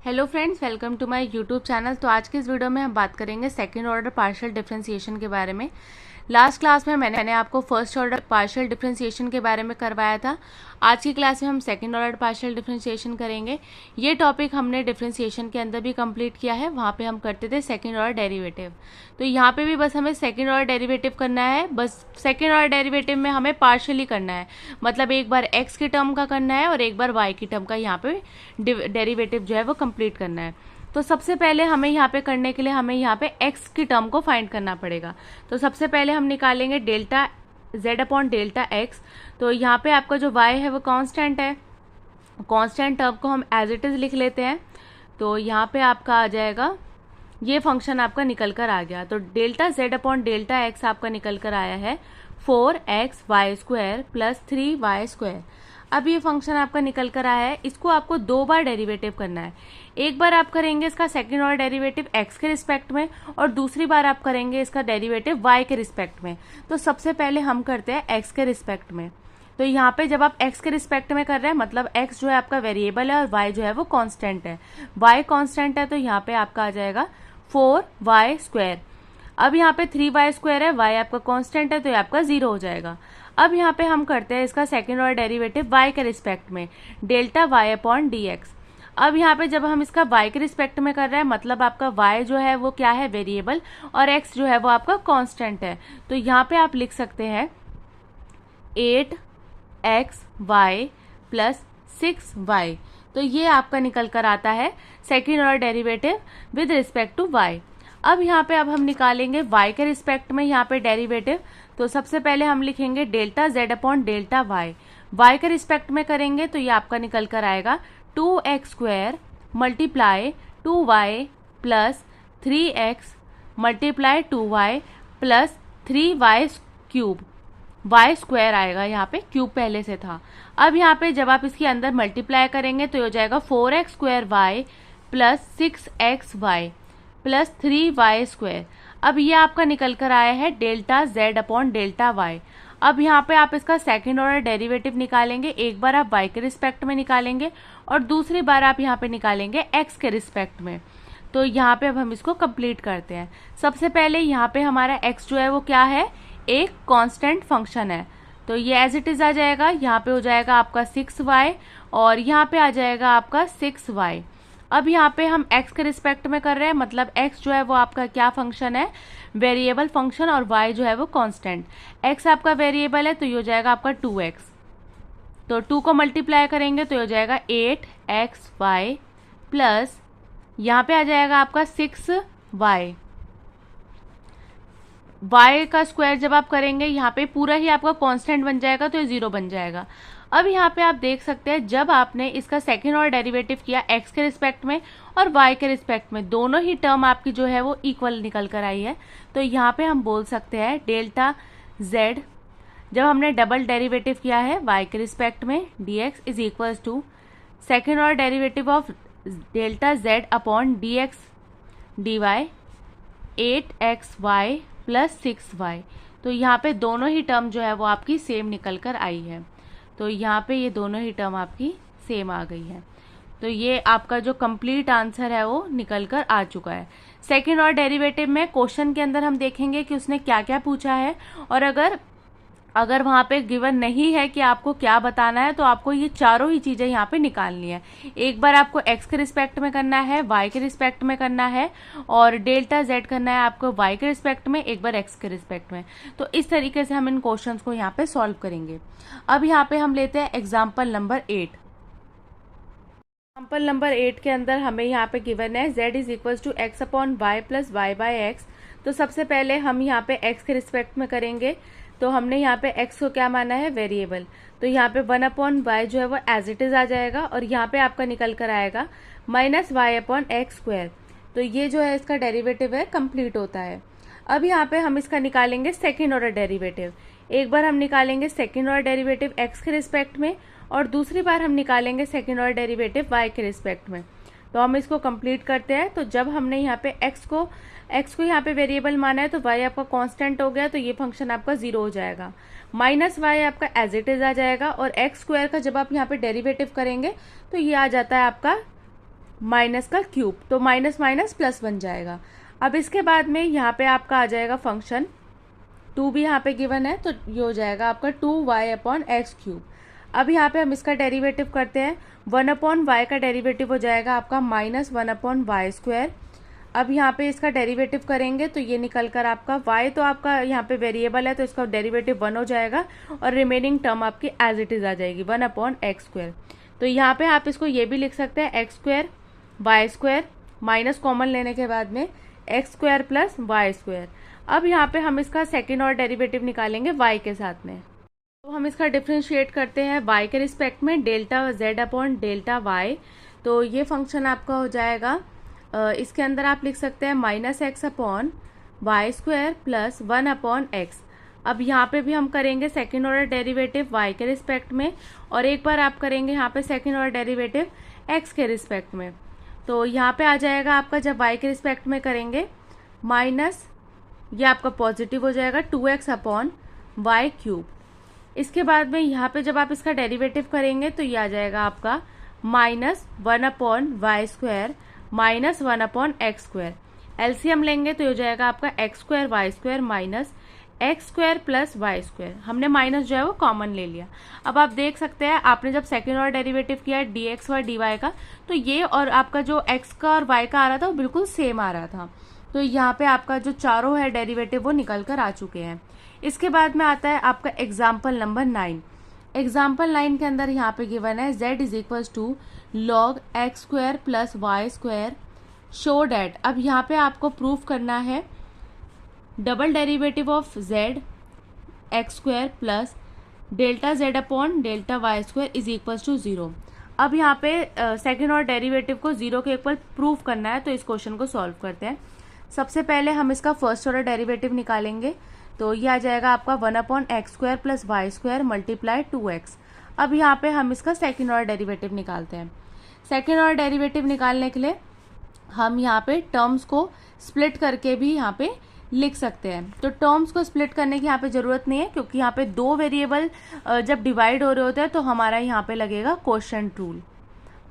Hello friends, welcome to my YouTube channel. तो आज के इस वीडियो में हम बात करेंगे सेकंड ऑर्डर पार्शियल डिफरेंशिएशन के बारे में। लास्ट क्लास में मैंने आपको फर्स्ट ऑर्डर पार्शियल डिफरेंशिएशन के बारे में करवाया था। आज की क्लास में हम सेकंड ऑर्डर पार्शियल डिफरेंशिएशन करेंगे। ये टॉपिक हमने डिफरेंशिएशन के अंदर भी कंप्लीट किया है, वहाँ पे हम करते थे सेकंड ऑर्डर डेरिवेटिव। तो यहाँ पे भी बस हमें सेकंड ऑर्डर डेरिवेटिव करना है। बस सेकंड ऑर्डर डेरिवेटिव में हमें पार्शियली करना है, मतलब एक बार एक्स की टर्म का करना है और एक बार वाई की टर्म का यहाँ पे डेरिवेटिव जो है वो कंप्लीट करना है। तो सबसे पहले हमें यहाँ पे करने के लिए हमें यहाँ पे x की टर्म को फाइंड करना पड़ेगा। तो सबसे पहले हम निकालेंगे delta z upon delta x। तो यहाँ पे आपका जो y है वो कांस्टेंट है, कांस्टेंट टर्म को हम एज इट इज लिख लेते हैं। तो यहाँ पे आपका आ जाएगा, ये फंक्शन आपका निकल कर आ गया। तो delta z upon delta x आपका निकल कर आया है 4xy square plus 3y square. अब ये फंक्शन आपका निकल कर आया है, इसको आपको दो बार डेरिवेटिव करना है। एक बार आप करेंगे इसका सेकंड ऑर्डर डेरिवेटिव x के रिस्पेक्ट में और दूसरी बार आप करेंगे इसका डेरिवेटिव y के रिस्पेक्ट में। तो सबसे पहले हम करते हैं x के रिस्पेक्ट में। तो यहाँ पे जब आप x के रिस्पेक्ट में कर रहे हैं, मतलब x जो है आपका वेरिएबल है और y जो है वो कांस्टेंट है। y कांस्टेंट है तो यहाँ पे आपका आ जाएगा 4y स्क्वायर। अब यहाँ पे 3y स्क्वायर है, y आपका कांस्टेंट है तो ये आपका 0 हो जाएगा। अब यहाँ पे हम करते हैं इसका सेकंड ऑर्डर डेरिवेटिव y के रिस्पेक्ट में, डेल्टा y अपॉन dx। अब यहाँ पे जब हम इसका y के रिस्पेक्ट में कर रहे हैं, मतलब आपका y जो है वो क्या है, वेरिएबल, और x जो है वो आपका कांस्टेंट है। तो यहाँ पे आप लिख सकते हैं 8xy प्लस 6y। तो ये आपका निकल कर आता है second order derivative with respect to y। अब यहाँ पे हम निकालेंगे y के रिस्पेक्ट में यहाँ पे डेरिवेटिव। तो सबसे पहले हम लिखेंगे delta z upon delta y के रिस्पेक्ट में करेंगे तो ये आपका निकल कर आएगा 2x square multiply 2y plus 3x multiply 2y plus 3y cube. y square आएगा, यहाँ पे क्यूब पहले से था। अब यहाँ पे जब आप इसके अंदर मल्टीप्लाई करेंगे तो ये हो जाएगा 4x square y plus 6xy plus 3y square. अब ये आपका निकल कर आया है delta z upon delta y। अब यहाँ पे आप इसका सेकंड ऑर्डर डेरिवेटिव निकालेंगे। एक बार आप y के रिस्पेक्ट में निकालेंगे और दूसरी बार आप यहाँ पे निकालेंगे x के रिस्पेक्ट में। तो यहाँ पे अब हम इसको कंप्लीट करते हैं। सबसे पहले यहाँ पे हमारा x जो है वो क्या है, एक कांस्टेंट फंक्शन है। तो ये एज इट इज आ जाएगा, यहाँ पे हो जाएगा आपका 6y और यहाँ पे आ जाएगा आपका 6y। अब यहाँ पे हम x के रिस्पेक्ट में कर रहे हैं, मतलब x जो है वो आपका क्या फंक्शन है, वेरिएबल फंक्शन, और y जो है वो कांस्टेंट। x आपका वेरिएबल है तो ये हो जाएगा आपका 2x। तो 2 को मल्टीप्लाई करेंगे तो ये हो जाएगा 8xy प्लस यहाँ पे आ जाएगा आपका 6y। y का स्क्वायर जब आप करेंगे यहाँ पे पूरा ही आपका कांस्टेंट बन जाएगा तो ये 0 बन जाएगा। अब यहाँ पे आप देख सकते हैं जब आपने इसका सेकेंड ऑर्डर डेरिवेटिव किया x के रिस्पेक्ट में और y के रिस्पेक्ट में, दोनों ही टर्म आपकी जो है वो इक्वल निकल कर आई है। तो यहाँ पे हम बोल सकते हैं डेल्टा z, जब हमने डबल डेरिवेटिव किया है y के रिस्पेक्ट में, dx is equal to second order derivative of delta z upon dx dy 8xy plus 6y। तो यहाँ पे दोनों ही टर्म जो है वो आपकी सेम निकल कर आई है। तो यहाँ पे ये दोनों ही टर्म आपकी सेम आ गई है। तो ये आपका जो कंप्लीट आंसर है वो निकल कर आ चुका है। सेकेंड ऑर्डर डेरिवेटिव में क्वेश्चन के अंदर हम देखेंगे कि उसने क्या क्या पूछा है, और अगर वहाँ पे गिवन नहीं है कि आपको क्या बताना है तो आपको ये चारों ही चीज़ें यहाँ पे निकालनी है। एक बार आपको x के रिस्पेक्ट में करना है, y के रिस्पेक्ट में करना है, और डेल्टा z करना है आपको y के रिस्पेक्ट में, एक बार x के रिस्पेक्ट में। तो इस तरीके से हम इन क्वेश्चंस को यहाँ पे सॉल्व करेंगे। अब यहाँ पे हम लेते हैं एग्जाम्पल नंबर 8। एग्जाम्पल नंबर 8 के अंदर हमें यहाँ पे गिवन है z is equal to x upon y plus y by x. तो सबसे पहले हम यहाँ पे x के रिस्पेक्ट में करेंगे। तो हमने यहाँ पे x को क्या माना है, वेरिएबल। तो यहाँ पे 1 अपॉन वाई जो है वो एज इट इज आ जाएगा, और यहाँ पे आपका निकल कर आएगा minus y upon x square. तो ये जो है इसका डेरिवेटिव है, कंप्लीट होता है। अब यहाँ पे हम इसका निकालेंगे सेकेंड ऑर्डर डेरिवेटिव। एक बार हम निकालेंगे सेकेंड ऑर्डर डेरिवेटिव x के रिस्पेक्ट में और दूसरी बार हम निकालेंगे सेकेंड ऑर्डर डेरिवेटिव y के रिस्पेक्ट में। तो हम इसको कंप्लीट करते हैं। तो जब हमने यहाँ पे x को यहाँ पे वेरिएबल माना है तो y आपका कांस्टेंट हो गया, तो ये फंक्शन आपका 0 हो जाएगा। माइनस y आपका एज इट इज आ जाएगा, और x स्क्वायर का जब आप यहाँ पे डेरिवेटिव करेंगे तो ये आ जाता है आपका माइनस का क्यूब, तो माइनस माइनस प्लस बन जाएगा। अब इसके बाद में यहाँ पे आपका आ जाएगा फंक्शन, 2 भी यहाँ पे गिवन है, तो ये हो जाएगा आपका 2y/x³। अब यहाँ पे हम इसका डेरिवेटिव करते हैं, 1/y का डेरिवेटिव हो जाएगा आपका -1/y²। अब यहाँ पे इसका डेरिवेटिव करेंगे तो ये निकल कर आपका y तो आपका यहाँ पे वेरिएबल है तो इसका डेरिवेटिव 1 हो जाएगा और रिमेनिंग टर्म आपकी एज इट इज़ आ जाएगी 1/x²। तो यहाँ पे आप इसको ये भी लिख सकते हैं x² y² माइनस कॉमन लेने के बाद में x² + y²। अब यहाँ पे हम इसका सेकेंड ऑर्डर डेरिवेटिव निकालेंगे y के साथ में। तो हम इसका डिफ्रेंशिएट करते हैं y के रिस्पेक्ट में, डेल्टा z/डेल्टा y। तो ये फंक्शन आपका हो जाएगा, इसके अंदर आप लिख सकते हैं -x/y² + 1/x। अब यहाँ पे भी हम करेंगे सेकेंड ऑर्डर डेरिवेटिव y के रिस्पेक्ट में, और एक बार आप करेंगे यहाँ पे सेकेंड ऑर्डर डेरिवेटिव x के रिस्पेक्ट में। तो यहाँ पे आ जाएगा आपका, जब y के रिस्पेक्ट में करेंगे माइनस, ये आपका पॉजिटिव हो जाएगा 2x/y³। इसके बाद में यहाँ पे जब आप इसका डेरिवेटिव करेंगे तो ये आ जाएगा आपका -1/y² माइनस 1/x²। एलसीएम लेंगे तो हो जाएगा आपका x² y² minus x² + y²। हमने माइनस जो है वो कॉमन ले लिया। अब आप देख सकते हैं, आपने जब सेकेंड ऑर्डर डेरिवेटिव किया dx और dy का, तो ये और आपका जो x का और y का आ रहा था वो बिल्कुल सेम आ रहा था। तो यहाँ पे आपका जो चारों है डेरिवेटिव वो निकल कर आ चुके हैं। इसके बाद में आता है आपका एग्जाम्पल नंबर 9। एग्जाम्पल 9 के अंदर यहाँ पे गिवन है z = log x² + y²। Show that, अब यहाँ पे आपको प्रूफ करना है double derivative of z x² + delta z/डेल्टा y² = 0। अब यहाँ पे सेकेंड ऑर्डर डेरिवेटिव को 0 के इक्वल प्रूफ करना है, तो इस क्वेश्चन को सॉल्व करते हैं। सबसे पहले हम इसका फर्स्ट ऑर्डर डेरिवेटिव निकालेंगे, तो ये आ जाएगा आपका 1/x² + y² × 2x। अब यहाँ पे हम इसका सेकेंड ऑर्डर डेरिवेटिव निकालते हैं। सेकेंड ऑर्डर डेरिवेटिव निकालने के लिए हम यहाँ पे टर्म्स को स्प्लिट करके भी यहाँ पे लिख सकते हैं। तो टर्म्स को स्प्लिट करने की यहाँ पे ज़रूरत नहीं है, क्योंकि यहाँ पे दो वेरिएबल जब डिवाइड हो रहे होते हैं तो हमारा यहाँ पे लगेगा कोशेंट रूल।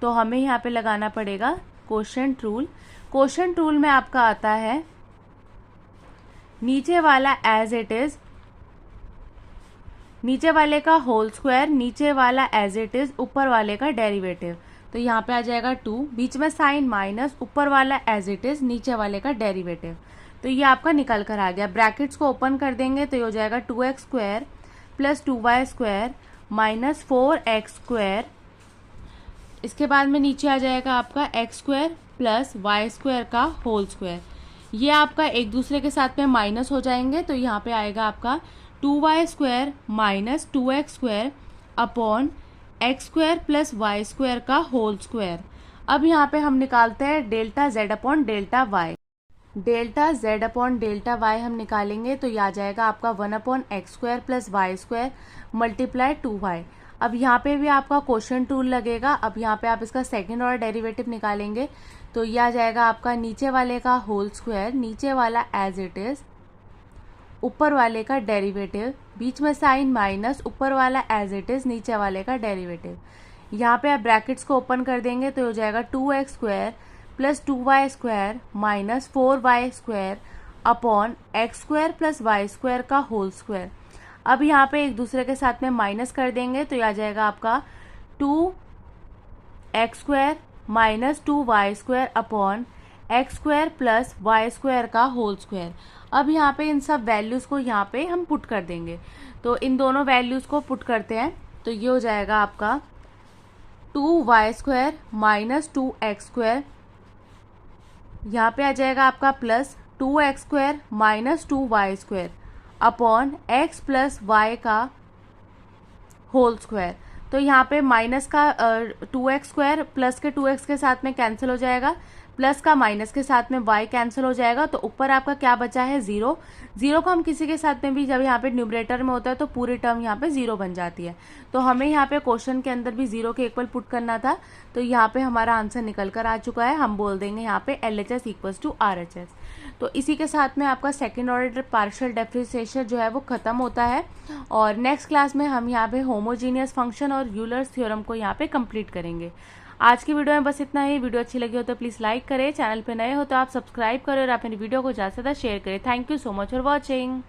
तो हमें यहाँ पे लगाना पड़ेगा कोशेंट रूल। कोशेंट रूल में आपका आता है नीचे वाला एज इट इज, नीचे वाले का होल स्क्वायर, नीचे वाला एज इट इज, ऊपर वाले का डेरिवेटिव। तो यहाँ पे आ जाएगा 2, बीच में साइन माइनस, ऊपर वाला एज इट इज, नीचे वाले का डेरिवेटिव। तो ये आपका निकल कर आ गया। ब्रैकेट्स को ओपन कर देंगे तो ये हो जाएगा 2x² + 2y² - 4x²। इसके बाद में नीचे आ जाएगा आपका x² + y² का होल स्क्वायर। ये आपका एक दूसरे के साथ में माइनस हो जाएंगे, तो यहाँ पे आएगा आपका 2y² - 2x² upon x² + y² का होल स्क्वायर। अब यहाँ पे हम निकालते हैं डेल्टा z/डेल्टा y। डेल्टा z/डेल्टा y हम निकालेंगे तो ये आ जाएगा आपका 1/x² + y² × 2y। अब यहाँ पे भी आपका कोशेंट रूल लगेगा। अब यहाँ पे आप इसका सेकेंड ऑर्डर डेरिवेटिव निकालेंगे तो ये आ जाएगा आपका नीचे वाले का होल स्क्वायर, नीचे वाला एज इट इज, ऊपर वाले का डेरिवेटिव, बीच में साइन माइनस, ऊपर वाला एज इट इज, नीचे वाले का डेरिवेटिव। यहाँ पे आप ब्रैकेट्स को ओपन कर देंगे तो हो जाएगा 2x² + 2y² - 4y² upon x² + y² का होल स्क्वायर। अब यहाँ पे एक दूसरे के साथ में माइनस कर देंगे तो ये आ जाएगा आपका 2x² - 2y² upon x² + y² का होल स्क्वायर। अब यहाँ पे इन सब वैल्यूज़ को यहाँ पे हम पुट कर देंगे, तो इन दोनों वैल्यूज़ को पुट करते हैं तो ये हो जाएगा आपका 2y² - 2x², यहाँ पे आ जाएगा आपका plus 2x² - 2y² upon x + y का होल स्क्वायर। तो यहाँ पे माइनस का 2x² प्लस के 2x के साथ में कैंसिल हो जाएगा, प्लस का माइनस के साथ में y कैंसिल हो जाएगा, तो ऊपर आपका क्या बचा है 0। 0 को हम किसी के साथ में भी जब यहाँ पे न्यूमरेटर में होता है तो पूरी टर्म यहाँ पे 0 बन जाती है। तो हमें यहाँ पे क्वेश्चन के अंदर भी 0 के इक्वल पुट करना था, तो यहाँ पे हमारा आंसर निकल कर आ चुका है। हम बोल देंगे यहाँ पे LHS = RHS। तो इसी के साथ में आपका सेकेंड ऑर्डर पार्शियल डिफरेंशिएशन जो है वो ख़त्म होता है, और नेक्स्ट क्लास में हम यहाँ पे होमोजीनियस फंक्शन और यूलर्स थ्योरम को यहाँ पे कंप्लीट करेंगे। आज की वीडियो में बस इतना ही। वीडियो अच्छी लगी हो तो प्लीज़ लाइक करें, चैनल पे नए हो तो आप सब्सक्राइब करें और आप मेरी वीडियो को ज़्यादा से ज़्यादा शेयर करें। Thank you so much for watching.